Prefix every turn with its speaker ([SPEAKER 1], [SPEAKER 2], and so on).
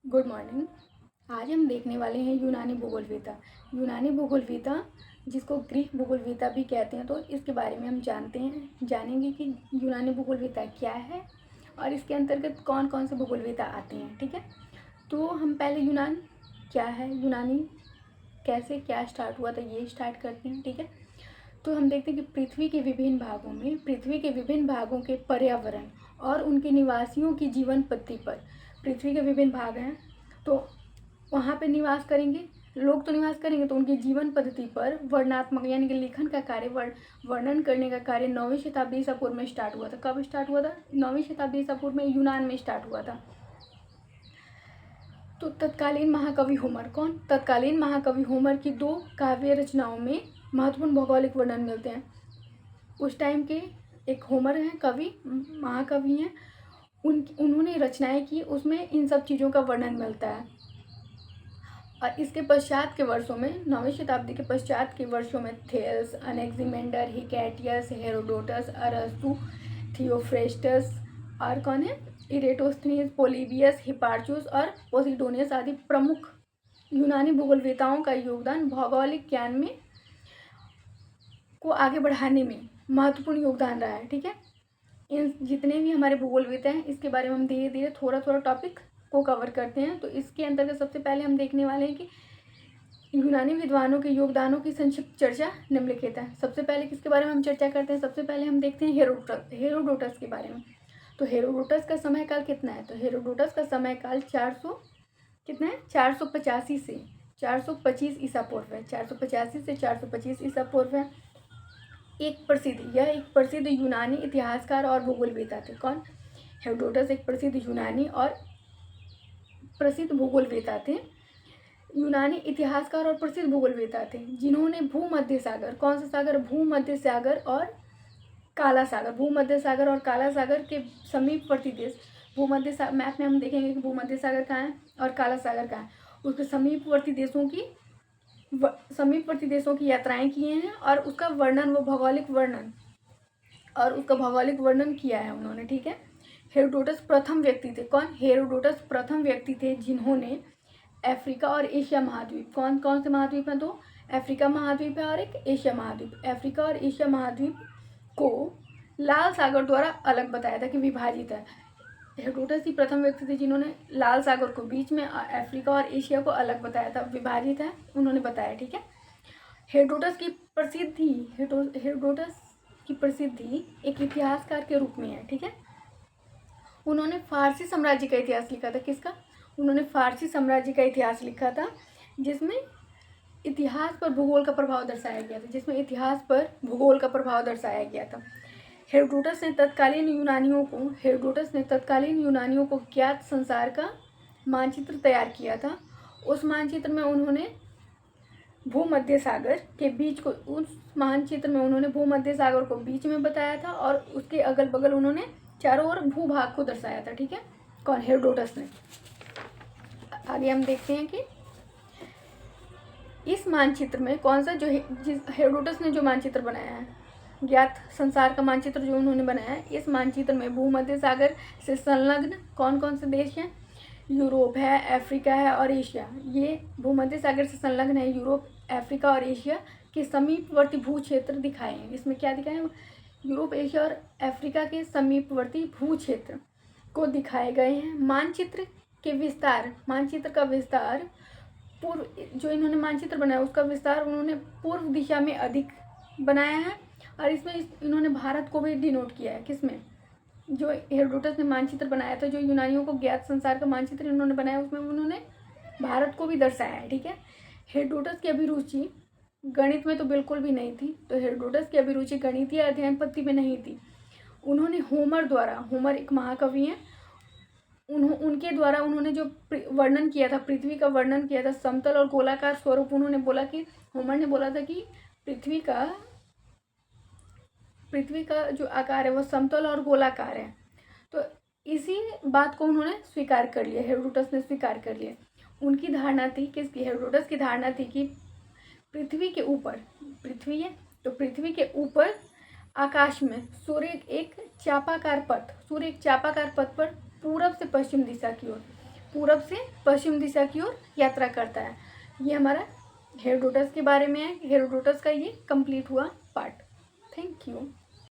[SPEAKER 1] Good morning. आज हम देखने वाले हैं यूनानी भूगोलविद्या। यूनानी भूगोलविद्या जिसको ग्रीक भूगोलविद्या भी कहते हैं, तो इसके बारे में हम जानेंगे कि यूनानी भूगोलविद्या क्या है और इसके अंतर्गत कौन कौन से भूगोलविद्या आते हैं। ठीक है, तो हम पहले यूनान क्या है, यूनानी कैसे क्या स्टार्ट हुआ था, ये स्टार्ट करते हैं। ठीक है, तो हम देखते हैं कि पृथ्वी के विभिन्न भागों के पर्यावरण और उनके निवासियों की जीवन पद्धति पर, पृथ्वी के विभिन्न भाग हैं तो वहाँ पे निवास करेंगे लोग, तो निवास करेंगे, तो उनकी जीवन पद्धति पर वर्णनात्मक यानी कि लेखन का कार्य, वर्णन करने का कार्य 9वीं शताब्दी ईसा पूर्व में स्टार्ट हुआ था। कब स्टार्ट हुआ था? 9वीं शताब्दी ईसा पूर्व में यूनान में स्टार्ट हुआ था। तो तत्कालीन महाकवि होमर, कौन? तत्कालीन महाकवि होमर की 2 काव्य रचनाओं में महत्वपूर्ण भौगोलिक वर्णन मिलते हैं। उस टाइम के एक होमर हैं, कवि, महाकवि हैं, उन्होंने रचनाएं की, उसमें इन सब चीज़ों का वर्णन मिलता है। और इसके पश्चात के वर्षों में, 9वीं शताब्दी के पश्चात के वर्षों में थेल्स, अनेक्सिमेंडर, हिकैटियस, हेरोडोटस, अरस्तु, थियोफ्रेस्टस और कौन है, इरेटोस्थनीज, पोलिबियस, हिपार्चुस और पोसिडोनियस आदि प्रमुख यूनानी भूगोलवेताओं का योगदान भौगोलिक ज्ञान में को आगे बढ़ाने में महत्वपूर्ण योगदान रहा है। ठीक है, इन जितने भी हमारे भूगोलविद हैं, इसके बारे में हम धीरे धीरे थोड़ा थोड़ा टॉपिक को कवर करते हैं। तो इसके अंतर्गत सबसे पहले हम देखने वाले हैं कि यूनानी विद्वानों के योगदानों की संक्षिप्त चर्चा निम्नलिखित है। सबसे पहले किसके बारे में हम चर्चा करते हैं? सबसे पहले हम देखते हैं हेरोडोटस के बारे में। तो हेरोडोटस का समय काल कितना है? तो हेरोडोटस का समय काल 400 कितना है, 485 से 425 ईसा पूर्व है। 485 से 425 ईसा पूर्व है। एक प्रसिद्ध यूनानी इतिहासकार और भूगोलवेता थे। कौन? हेरोडोटस एक प्रसिद्ध यूनानी और प्रसिद्ध भूगोलवेता थे, यूनानी इतिहासकार और प्रसिद्ध भूगोलवेता थे, जिन्होंने भूमध्य सागर, कौन सा सागर? भूमध्य सागर और काला सागर, भूमध्य सागर और काला सागर के समीपवर्ती देश, मैप में हम देखेंगे कि भूमध्य सागर कहाँ है और काला सागर कहाँ है, उसके समीपवर्ती देशों की यात्राएं किए हैं और उसका भौगोलिक वर्णन किया है उन्होंने। ठीक है, हेरोडोटस प्रथम व्यक्ति थे। कौन? हेरोडोटस प्रथम व्यक्ति थे जिन्होंने अफ्रीका और एशिया महाद्वीप, कौन कौन से महाद्वीप हैं? तो अफ्रीका महाद्वीप है और एक एशिया महाद्वीप, अफ्रीका और एशिया महाद्वीप को लाल सागर द्वारा अलग बताया था कि विभाजित है। हेरोडोटस ही प्रथम व्यक्ति थे जिन्होंने लाल सागर को बीच में, अफ्रीका और एशिया को अलग बताया था, विभाजित है, उन्होंने बताया। ठीक है, हेरोडोटस की प्रसिद्धि एक इतिहासकार के रूप में है। ठीक है, उन्होंने फारसी साम्राज्य का इतिहास लिखा था। किसका? उन्होंने फारसी साम्राज्य का इतिहास लिखा था, जिसमें इतिहास पर भूगोल का प्रभाव दर्शाया गया था। हेरोडोटस ने तत्कालीन यूनानियों को ज्ञात संसार का मानचित्र तैयार किया था। उस मानचित्र में उन्होंने भूमध्य सागर को बीच में बताया था और उसके अगल बगल उन्होंने चारों ओर भूभाग को दर्शाया था। ठीक है, कौन? हेरोडोटस ने। आगे हम देखते हैं कि इस मानचित्र में कौन सा, हेरोडोटस ने जो मानचित्र बनाया है, ज्ञात संसार का मानचित्र जो उन्होंने बनाया है, इस मानचित्र में भूमध्य सागर से संलग्न कौन कौन से देश हैं? यूरोप है, अफ्रीका है और एशिया। ये भूमध्य सागर से संलग्न है। यूरोप, अफ्रीका और एशिया के समीपवर्ती भू क्षेत्र दिखाए हैं। इसमें क्या दिखाए हैं? यूरोप, एशिया और अफ्रीका के समीपवर्ती भू क्षेत्र को दिखाए गए हैं। मानचित्र का विस्तार पूर्व, जो इन्होंने मानचित्र बनाया उसका विस्तार उन्होंने पूर्व दिशा में अधिक बनाया है और इसमें इन्होंने भारत को भी डिनोट किया है। किसमें? जो हेरोडोटस ने मानचित्र बनाया था, जो यूनानियों को ज्ञात संसार का मानचित्र इन्होंने बनाया, उसमें उन्होंने भारत को भी दर्शाया है। ठीक है, हेरोडोटस की अभिरुचि गणित में तो बिल्कुल भी नहीं थी, तो हेरोडोटस की अभिरुचि गणितीय अध्ययन पद्धति में नहीं थी। उन्होंने होमर एक महाकवि हैं, उनके द्वारा उन्होंने जो वर्णन किया था, पृथ्वी का वर्णन किया था, समतल और गोलाकार स्वरूप, उन्होंने बोला कि होमर ने बोला था कि पृथ्वी का जो आकार है वो समतल और गोलाकार है। तो इसी बात को उन्होंने स्वीकार कर लिया, हेरोडोटस ने स्वीकार कर लिया। उनकी धारणा थी, किसकी? हेरोडोटस की धारणा थी कि पृथ्वी के ऊपर, पृथ्वी है तो पृथ्वी के ऊपर आकाश में सूर्य एक चापाकार पथ पर पूरब से पश्चिम दिशा की ओर, पूरब से पश्चिम दिशा की ओर यात्रा करता है। ये हमारा हेरोडोटस के बारे में है। हेरोडोटस का ये कंप्लीट हुआ पार्ट। Thank you.